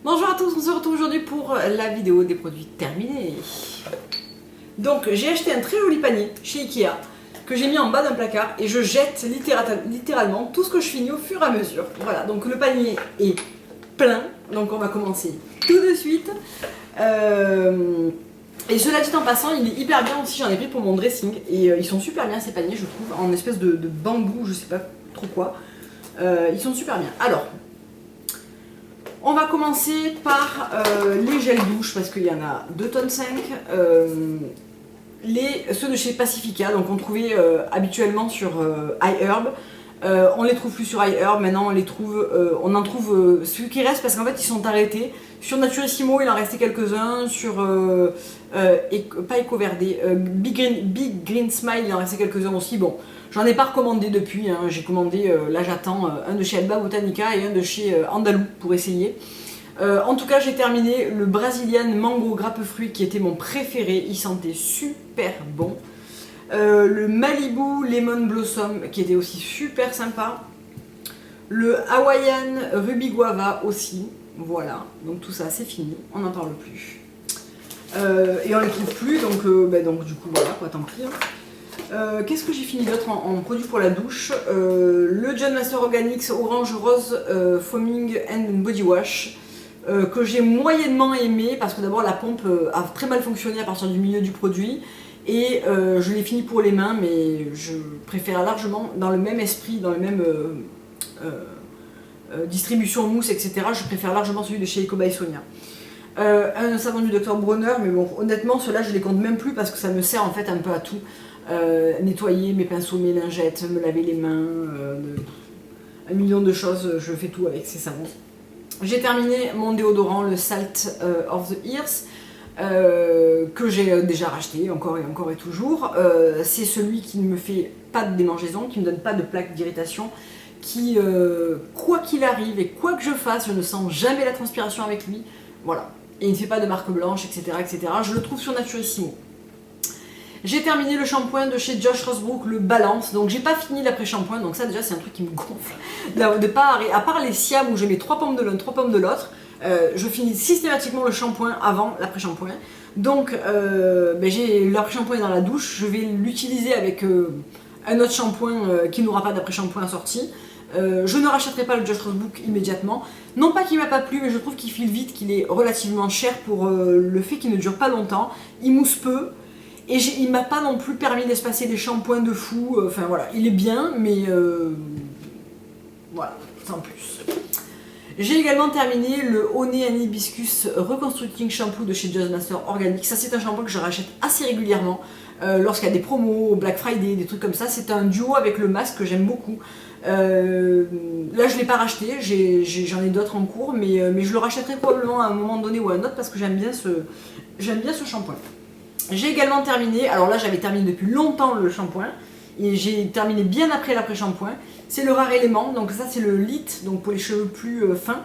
Bonjour à tous, on se retrouve aujourd'hui pour la vidéo des produits terminés. Donc j'ai acheté un très joli panier chez Ikea que j'ai mis en bas d'un placard et je jette littéralement tout ce que je finis au fur et à mesure. Voilà, donc le panier est plein, donc on va commencer tout de suite. Et cela dit en passant, il est hyper bien aussi, j'en ai pris pour mon dressing et ils sont super bien ces paniers je trouve, en espèce de bambou, je sais pas trop quoi. Ils sont super bien. Alors, on va commencer par les gels douche parce qu'il y en a 2,5 tonnes. Ceux de chez Pacifica, donc on trouvait habituellement sur iHerb. On les trouve plus sur iHerb, maintenant on en trouve ceux qui restent parce qu'en fait ils sont arrêtés. Sur Naturissimo il en restait quelques-uns, sur pas Ecoverde, Big Green Smile il en restait quelques-uns aussi. Bon, j'en ai pas recommandé depuis, hein. J'ai commandé, là j'attends un de chez Alba Botanica et un de chez Andalou pour essayer. En tout cas j'ai terminé le Brazilian Mango Grappe Fruit qui était mon préféré, il sentait super bon. Le Malibu Lemon Blossom qui était aussi super sympa. Le Hawaiian Ruby Guava aussi. Voilà, donc tout ça c'est fini, on n'en parle plus. Et on ne les trouve plus, donc du coup voilà quoi, tant pis. Qu'est-ce que j'ai fini d'autre en produit pour la douche? Le John Master Organics Orange Rose Foaming and Body Wash. Que j'ai moyennement aimé parce que d'abord la pompe a très mal fonctionné à partir du milieu du produit et je l'ai fini pour les mains, mais je préfère largement dans le même esprit, dans le même distribution mousse, etc. Je préfère largement celui de chez Eco by Sonia. Un savon du Dr Bronner, mais bon honnêtement ceux-là je les compte même plus parce que ça me sert en fait un peu à tout. Nettoyer mes pinceaux, mes lingettes, me laver les mains, un million de choses, je fais tout avec ces savons. J'ai terminé mon déodorant, le Salt of the Earth, que j'ai déjà racheté encore et toujours. C'est celui qui ne me fait pas de démangeaison, qui ne me donne pas de plaques d'irritation, qui, quoi qu'il arrive et quoi que je fasse, je ne sens jamais la transpiration avec lui. Voilà. Et il ne fait pas de marque blanche, etc., etc. Je le trouve sur Naturissimo. J'ai terminé le shampoing de chez Josh Rosebrook, le Balance. Donc j'ai pas fini l'après-shampoing, donc ça déjà c'est un truc qui me gonfle. À part les Siam où je mets 3 pommes de l'un, 3 pommes de l'autre, je finis systématiquement le shampoing avant l'après-shampoing. Donc j'ai l'après-shampoing dans la douche, je vais l'utiliser avec un autre shampoing qui n'aura pas d'après-shampoing sorti. Je ne rachèterai pas le Josh Rosebrook immédiatement. Non pas qu'il m'a pas plu, mais je trouve qu'il file vite, qu'il est relativement cher pour le fait qu'il ne dure pas longtemps. Il mousse peu. Et il m'a pas non plus permis d'espacer des shampoings de fou, enfin voilà, il est bien, mais voilà, sans plus. J'ai également terminé le Honey and Hibiscus Reconstructing Shampoo de chez Just Master Organics. Ça c'est un shampoing que je rachète assez régulièrement, lorsqu'il y a des promos, Black Friday, des trucs comme ça. C'est un duo avec le masque que j'aime beaucoup. Là je l'ai pas racheté, j'en ai d'autres en cours, mais je le rachèterai probablement à un moment donné ou à un autre parce que j'aime bien ce shampoing. J'ai également terminé, alors là j'avais terminé depuis longtemps le shampoing, et j'ai terminé bien après l'après-shampoing. C'est le Rare Element, donc ça c'est le Lit, donc pour les cheveux plus fins.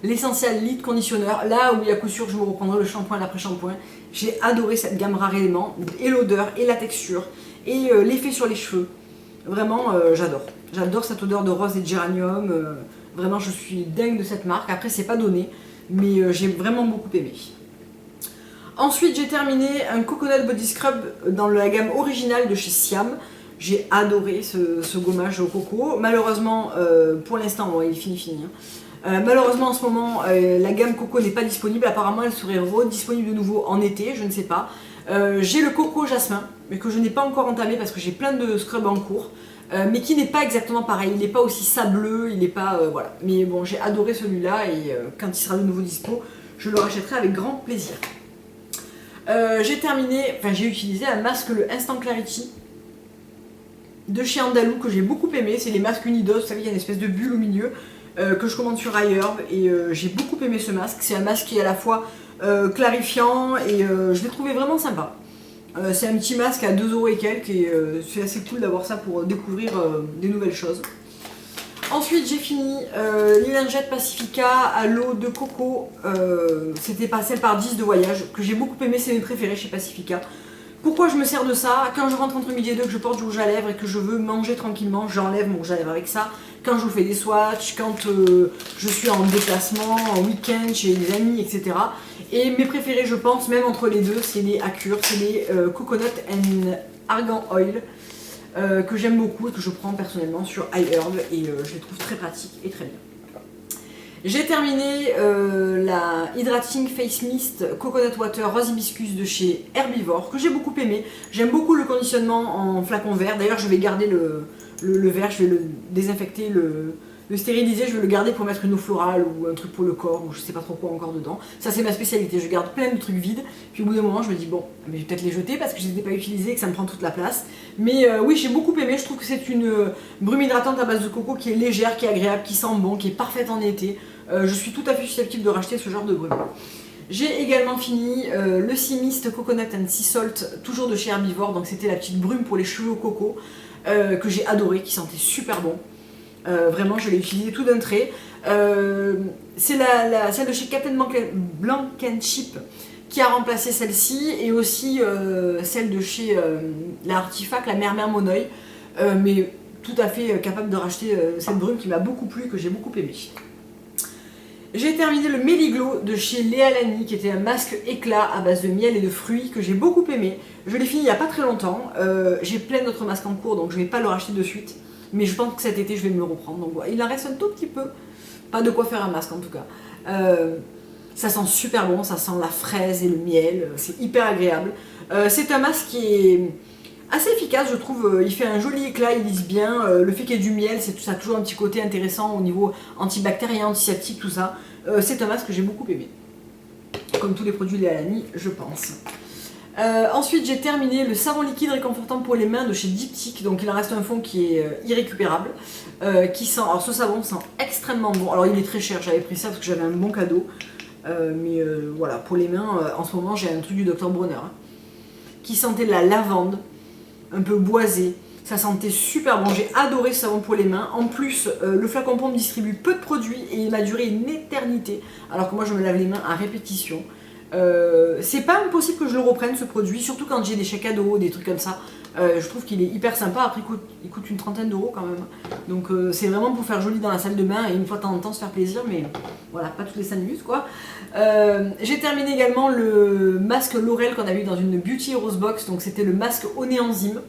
L'Essential Lit Conditionneur, là oui à coup sûr je me reprendrai le shampoing et l'après-shampoing. J'ai adoré cette gamme Rare Element, et l'odeur, et la texture, et l'effet sur les cheveux. Vraiment j'adore. J'adore cette odeur de rose et de géranium, vraiment je suis dingue de cette marque. Après c'est pas donné, mais j'ai vraiment beaucoup aimé. Ensuite j'ai terminé un Coconut Body Scrub dans la gamme originale de chez Siam. J'ai adoré ce gommage au coco. Malheureusement, pour l'instant, bon, il est fini. Hein. Malheureusement en ce moment, la gamme coco n'est pas disponible. Apparemment elle serait redisponible de nouveau en été, je ne sais pas. J'ai le coco jasmin, mais que je n'ai pas encore entamé parce que j'ai plein de scrubs en cours. Mais qui n'est pas exactement pareil, il n'est pas aussi sableux, il n'est pas... voilà. Mais bon, j'ai adoré celui-là et quand il sera de nouveau dispo, je le rachèterai avec grand plaisir. J'ai utilisé un masque, le Instant Clarity de chez Andalou que j'ai beaucoup aimé. C'est les masques Unidos, vous savez, il y a une espèce de bulle au milieu que je commande sur iHerb et j'ai beaucoup aimé ce masque. C'est un masque qui est à la fois clarifiant et je l'ai trouvé vraiment sympa. C'est un petit masque à 2€ et quelques et c'est assez cool d'avoir ça pour découvrir des nouvelles choses. Ensuite j'ai fini les lingettes Pacifica à l'eau de coco, c'était pas celle par 10 de voyage, que j'ai beaucoup aimé, c'est mes préférés chez Pacifica. Pourquoi je me sers de ça? Quand je rentre entre midi et deux, que je porte du rouge à lèvres et que je veux manger tranquillement, j'enlève mon rouge à lèvres avec ça. quand je vous fais des swatchs, quand je suis en déplacement, en week-end, chez des amis, etc. Et mes préférés, je pense, même entre les deux, c'est les Acure, c'est les Coconut and Argan Oil, que j'aime beaucoup et que je prends personnellement sur iHerb, et je les trouve très pratiques et très bien. J'ai terminé la Hydrating Face Mist Coconut Water Rose Hibiscus de chez Herbivore, que j'ai beaucoup aimé. J'aime beaucoup le conditionnement en flacon vert. D'ailleurs, je vais garder le verre, je vais le désinfecter, le stériliser, je vais le garder pour mettre une eau florale ou un truc pour le corps, ou je sais pas trop quoi encore dedans. Ça, c'est ma spécialité. Je garde plein de trucs vides, puis au bout d'un moment, je me dis bon, mais je vais peut-être les jeter parce que je les ai pas utilisés et que ça me prend toute la place. Mais oui, j'ai beaucoup aimé. Je trouve que c'est une brume hydratante à base de coco qui est légère, qui est agréable, qui sent bon, qui est parfaite en été. Je suis tout à fait susceptible de racheter ce genre de brume. J'ai également fini le Sea Mist Coconut and Sea Salt, toujours de chez Herbivore. Donc c'était la petite brume pour les cheveux au coco, que j'ai adoré, qui sentait super bon. Vraiment, je l'ai utilisé tout d'un trait. C'est celle de chez Captain Blankenship qui a remplacé celle-ci, et aussi celle de chez la Artifact, la Mère Monoeil, mais tout à fait capable de racheter cette brume qui m'a beaucoup plu, que j'ai beaucoup aimé. J'ai terminé le Meliglo de chez Léa Lani, qui était un masque éclat à base de miel et de fruits, que j'ai beaucoup aimé. Je l'ai fini il n'y a pas très longtemps. J'ai plein d'autres masques en cours, donc je ne vais pas le racheter de suite. Mais je pense que cet été, je vais me le reprendre. Donc voilà, il en reste un tout petit peu. Pas de quoi faire un masque en tout cas. Ça sent super bon, ça sent la fraise et le miel. C'est hyper agréable. C'est un masque qui est assez efficace, je trouve. Il fait un joli éclat, il lisse bien. Le fait qu'il y ait du miel, ça a toujours un petit côté intéressant au niveau antibactérien, antiseptique, tout ça. C'est un masque que j'ai beaucoup aimé. Comme tous les produits Léa Lani, je pense. Ensuite, j'ai terminé le savon liquide réconfortant pour les mains de chez Diptyque. Donc il en reste un fond qui est irrécupérable, qui sent. Alors ce savon sent extrêmement bon. Alors il est très cher, j'avais pris ça parce que j'avais un bon cadeau. Mais voilà, pour les mains, en ce moment j'ai un truc du Dr Bronner, hein, qui sentait la lavande, un peu boisé. Ça sentait super bon, j'ai adoré ce savon pour les mains. En plus, le flacon pompe distribue peu de produits et il m'a duré une éternité, alors que moi je me lave les mains à répétition. C'est pas impossible que je le reprenne ce produit, surtout quand j'ai des chèques cadeaux, des trucs comme ça. Je trouve qu'il est hyper sympa. Après il coûte une trentaine d'euros quand même. Donc c'est vraiment pour faire joli dans la salle de bain et une fois de temps en temps se faire plaisir, mais voilà, pas tous les 5 minutes quoi. J'ai terminé également le masque Laurel qu'on a vu dans une Beauty Rose Box. Donc c'était le masque au nez enzyme,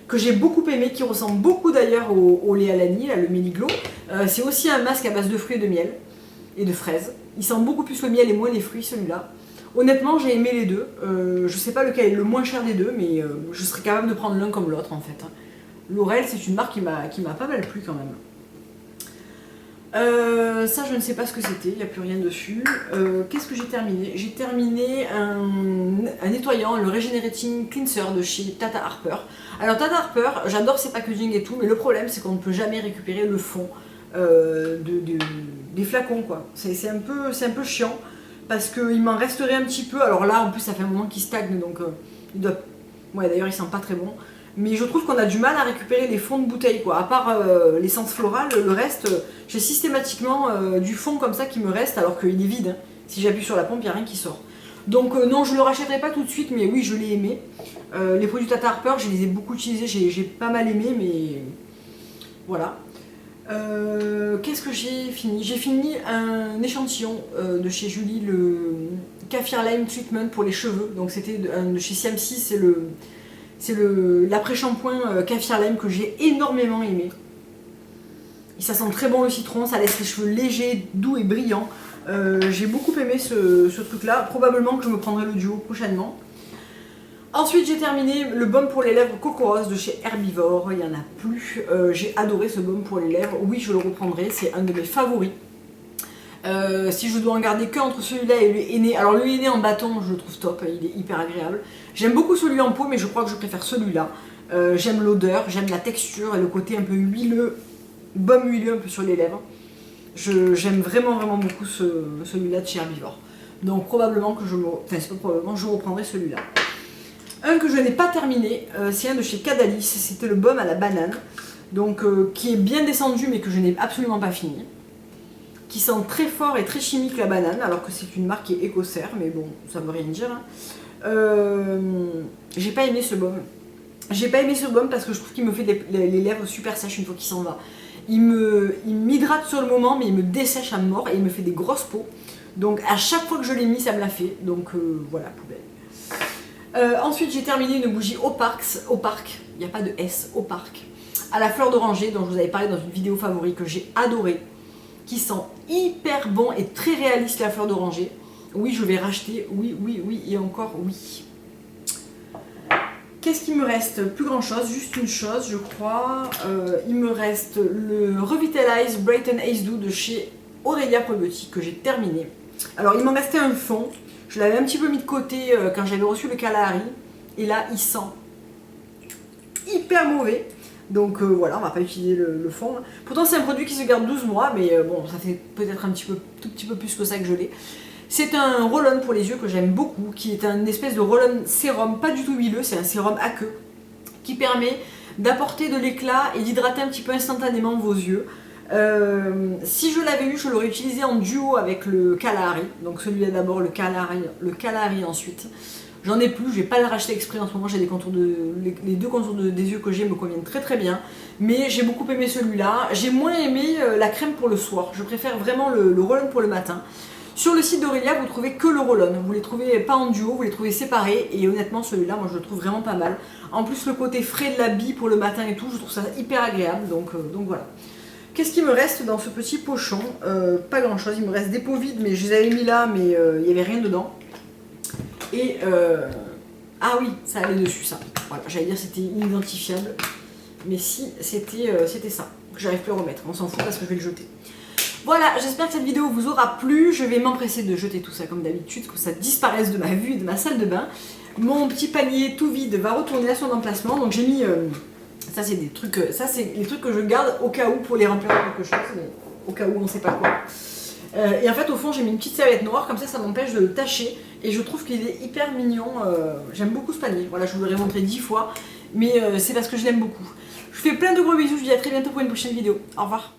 que j'ai beaucoup aimé, qui ressemble beaucoup d'ailleurs au Léa Lani, là, le Meliglo. C'est aussi un masque à base de fruits et de miel et de fraises. Il sent beaucoup plus le miel et moins les fruits, celui-là. Honnêtement, j'ai aimé les deux. Je sais pas lequel est le moins cher des deux, mais je serais capable de prendre l'un comme l'autre en fait. Laurel, c'est une marque qui m'a pas mal plu quand même. Ça, je ne sais pas ce que c'était, il n'y a plus rien dessus. Qu'est-ce que j'ai terminé? J'ai terminé un nettoyant, le Regenerating Cleanser de chez Tata Harper. Alors Tata Harper, j'adore ses packaging et tout, mais le problème c'est qu'on ne peut jamais récupérer le fond des flacons quoi. C'est un peu chiant, parce qu'il m'en resterait un petit peu. Alors là, en plus, ça fait un moment qu'il stagne, donc il doit... Ouais, d'ailleurs, il sent pas très bon. Mais je trouve qu'on a du mal à récupérer les fonds de bouteille, quoi. À part l'essence florale, le reste, j'ai systématiquement du fond comme ça qui me reste, alors qu'il est vide. Hein. Si j'appuie sur la pompe, il n'y a rien qui sort. Donc non, je le rachèterai pas tout de suite, mais oui, je l'ai aimé. Les produits Tata Harper, je les ai beaucoup utilisés, j'ai pas mal aimé, mais voilà. Qu'est-ce que j'ai fini? J'ai fini un échantillon de chez Julie, le Kaffir Lime Treatment pour les cheveux. Donc c'était de chez Siamsi, c'est l'après-shampoing Kaffir Lime que j'ai énormément aimé. Et ça sent très bon le citron, ça laisse les cheveux légers, doux et brillants. J'ai beaucoup aimé ce truc-là. Probablement que je me prendrai le duo prochainement. Ensuite, j'ai terminé le baume pour les lèvres Coco Rose de chez Herbivore. Il n'y en a plus. J'ai adoré ce baume pour les lèvres. Oui, je le reprendrai. C'est un de mes favoris. Si je dois en garder que entre celui-là et le henné. Alors, le henné en bâton, je le trouve top. Il est hyper agréable. J'aime beaucoup celui en pot, mais je crois que je préfère celui-là. J'aime l'odeur, j'aime la texture et le côté un peu huileux, baume huileux un peu sur les lèvres. J'aime vraiment beaucoup celui-là de chez Herbivore. Donc, probablement que je reprendrai celui-là. Un que je n'ai pas terminé, c'est un de chez Cadalis, c'était le baume à la banane, donc qui est bien descendu mais que je n'ai absolument pas fini, qui sent très fort et très chimique la banane, alors que c'est une marque qui est écossaire, mais bon, ça veut rien dire. Hein. J'ai pas aimé ce baume. J'ai pas aimé ce baume parce que je trouve qu'il me fait les lèvres super sèches une fois qu'il s'en va. Il m'hydrate sur le moment, mais il me dessèche à mort et il me fait des grosses peaux. Donc à chaque fois que je l'ai mis, ça me l'a fait. Donc voilà, poubelle. Ensuite, j'ai terminé une bougie au parc, il n'y a pas de S, au parc, à la fleur d'oranger, dont je vous avais parlé dans une vidéo favori que j'ai adorée, qui sent hyper bon et très réaliste la fleur d'oranger. Oui, je vais racheter, oui, et encore oui. Qu'est-ce qu'il me reste? Plus grand chose, juste une chose je crois. Il me reste le Revitalize Brighten Ace Dew de chez Aurelia Probiotics que j'ai terminé. Alors il m'en restait un fond, je l'avais un petit peu mis de côté quand j'avais reçu le Kalahari. Et là il sent hyper mauvais. Donc voilà, on va pas utiliser le fond. Pourtant c'est un produit qui se garde 12 mois, mais bon ça fait peut-être tout petit peu plus que ça que je l'ai. C'est un roll-on pour les yeux que j'aime beaucoup, qui est un espèce de roll-on sérum, pas du tout huileux, c'est un sérum aqueux, qui permet d'apporter de l'éclat et d'hydrater un petit peu instantanément vos yeux. Si je l'avais eu, je l'aurais utilisé en duo avec le Kalahari, donc celui-là d'abord, le Kalahari ensuite. J'en ai plus, je vais pas le racheter exprès en ce moment, j'ai les deux contours des yeux que j'ai me conviennent très très bien, mais j'ai beaucoup aimé celui-là. J'ai moins aimé la crème pour le soir, je préfère vraiment le roll-on pour le matin. Sur le site d'Aurelia, vous trouvez que le roll-on, vous les trouvez pas en duo, vous les trouvez séparés, et honnêtement celui-là, moi je le trouve vraiment pas mal. En plus le côté frais de la bille pour le matin et tout, je trouve ça hyper agréable, donc voilà. Qu'est-ce qui me reste dans ce petit pochon? Pas grand chose, il me reste des pots vides, mais je les avais mis là, mais il n'y avait rien dedans. Et ah oui, ça allait dessus ça. Voilà, j'allais dire c'était inidentifiable, mais si c'était ça. J'arrive plus à remettre, on s'en fout parce que je vais le jeter. Voilà, j'espère que cette vidéo vous aura plu. Je vais m'empresser de jeter tout ça comme d'habitude, que ça disparaisse de ma vue et de ma salle de bain. Mon petit panier tout vide va retourner à son emplacement. Donc j'ai mis... ça c'est des trucs... Ça c'est les trucs que je garde au cas où pour les remplir de quelque chose. Mais au cas où on sait pas quoi. Et en fait au fond j'ai mis une petite serviette noire. Comme ça m'empêche de le tâcher. Et je trouve qu'il est hyper mignon. J'aime beaucoup ce panier. Voilà, je vous l'aurais montré 10 fois. Mais c'est parce que je l'aime beaucoup. Je vous fais plein de gros bisous. Je vous dis à très bientôt pour une prochaine vidéo. Au revoir.